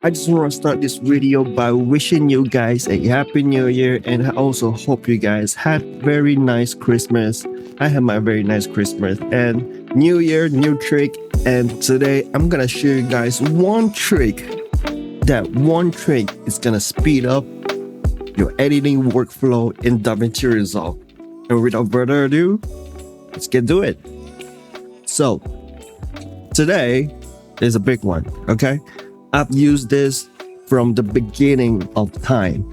I just want to start this video by wishing you guys a happy new year, and I also hope you guys had very nice Christmas. I had my very nice Christmas and new year, new trick. And today I'm gonna show you guys one trick. That one trick is gonna speed up your editing workflow in DaVinci Resolve. And without further ado, let's get to it. So today is a big one, okay? I've used this from the beginning of time,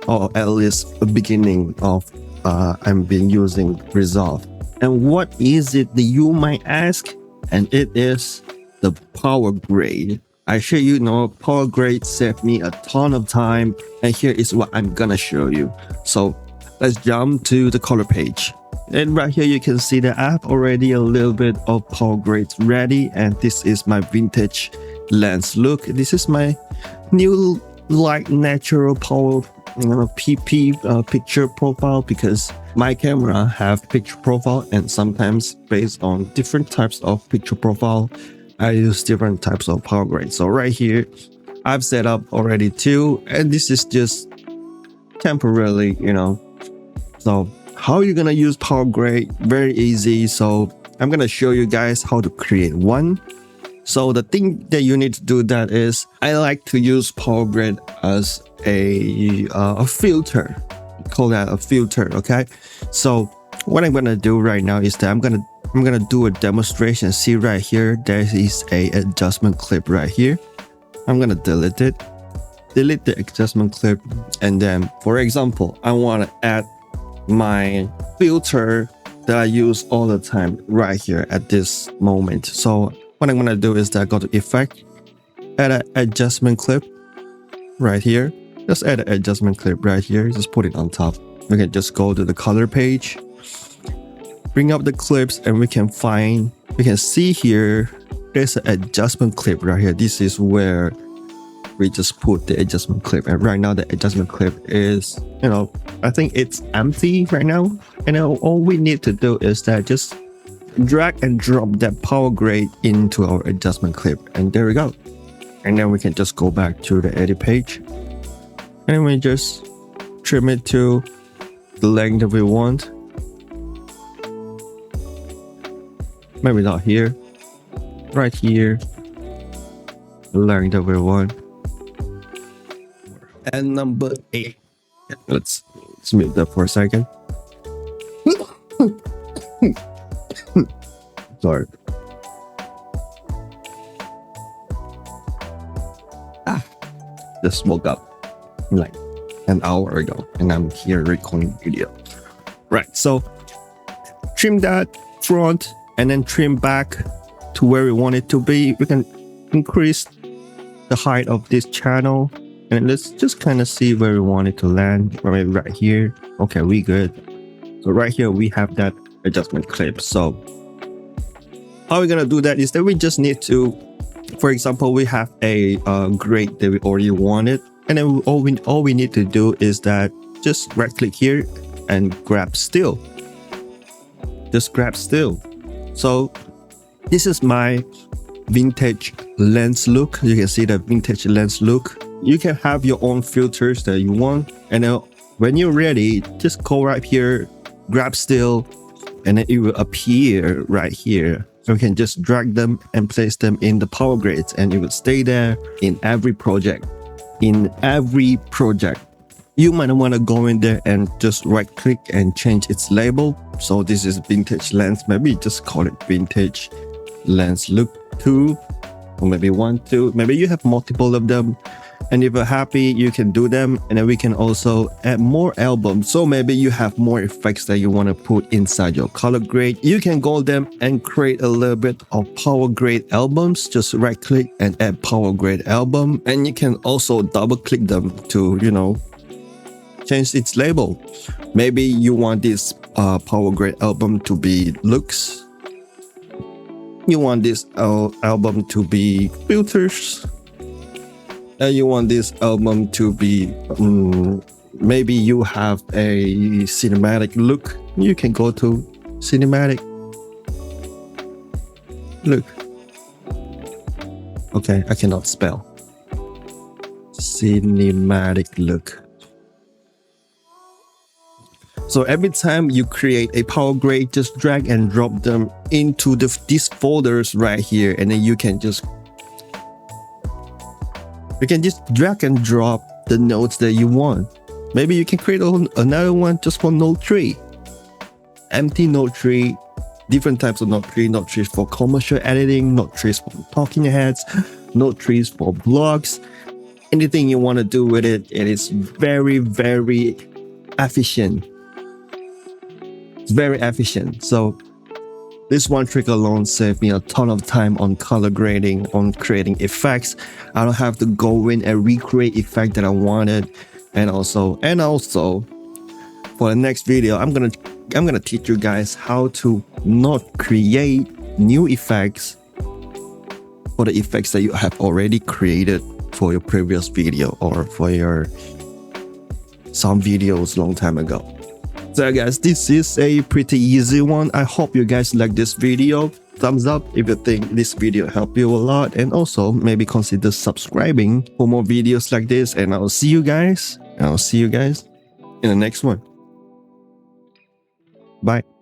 or at least the beginning of I've been using Resolve. And what is it that you might ask? And it is the power grade. I sure you know power grade saved me a ton of time, and here is what I'm gonna show you. So let's jump to the color page. And right here you can see that I have already a little bit of power grades ready, and this is my vintage lens look. This is my new light natural power PP picture profile, because my camera have picture profile, and sometimes based on different types of picture profile I use different types of power grade. So right here I've set up already two, and this is just temporarily, so how you're gonna use power grade? Very easy. So I'm gonna show you guys how to create one. So the thing that you need to do that is, I like to use power grade as a filter. Call that a filter, okay? So what I'm gonna do right now is that I'm gonna do a demonstration. See right here, there is a adjustment clip right here. I'm gonna delete it. Delete the adjustment clip, and then, for example, I want to add my filter that I use all the time right here at this moment. So what I'm gonna do is that I go to effect, add an adjustment clip right here. Just add an adjustment clip right here. Just put it on top. We can just go to the color page, bring up the clips, and we can see here there's an adjustment clip right here. This is where we just put the adjustment clip, and right now the adjustment clip is, I think it's empty right now, and all we need to do is that just drag and drop that power grade into our adjustment clip, and there we go. And then we can just go back to the edit page, and we just trim it to the length that we want. Maybe not here, right here, the length that we want. And number 8. Let's mute that for a second. Sorry. Just woke up like an hour ago, and I'm here recording video. Right, so trim that front and then trim back to where we want it to be. We can increase the height of this channel, and let's just kind of see where we want it to land. Maybe right here. Okay, we good. So right here we have that adjustment clip. So how we're gonna do that is that we just need to, for example, we have a grade that we already wanted, and then all we need to do is that just right click here and grab still. Just grab still. So this is my vintage lens look. You can see the vintage lens look. You can have your own filters that you want, and then when you're ready, just go right here, grab still, and then it will appear right here. So you can just drag them and place them in the power grades, and it will stay there in every project. You might want to go in there and just right click and change its label. So this is vintage lens. Maybe just call it vintage lens look 2, or maybe 1, 2. Maybe you have multiple of them, and if you're happy, you can do them. And then we can also add more albums. So maybe you have more effects that you want to put inside your color grade. You can go them and create a little bit of power grade albums. Just right click and add power grade album, and you can also double click them to change its label. Maybe you want this power grade album to be looks. You want this album to be filters. And you want this album to be, maybe you have a cinematic look. You can go to cinematic look. Okay, I cannot spell. cinematic look. So every time you create a power grade, just drag and drop them into these folders right here, and then you can just drag and drop the nodes that you want. Maybe you can create another one just for node tree, empty node tree, different types of node trees for commercial editing, node trees for talking heads, node trees for blogs, anything you want to do with it. It is very, very efficient. It's very efficient. So this one trick alone saved me a ton of time on color grading, on creating effects. I don't have to go in and recreate effect that I wanted. And also for the next video, I'm gonna teach you guys how to not create new effects for the effects that you have already created for your previous video or for your some videos long time ago. So guys, this is a pretty easy one. I hope you guys like this video. Thumbs up if you think this video helped you a lot, and also maybe consider subscribing for more videos like this, and I'll see you guys in the next one. Bye.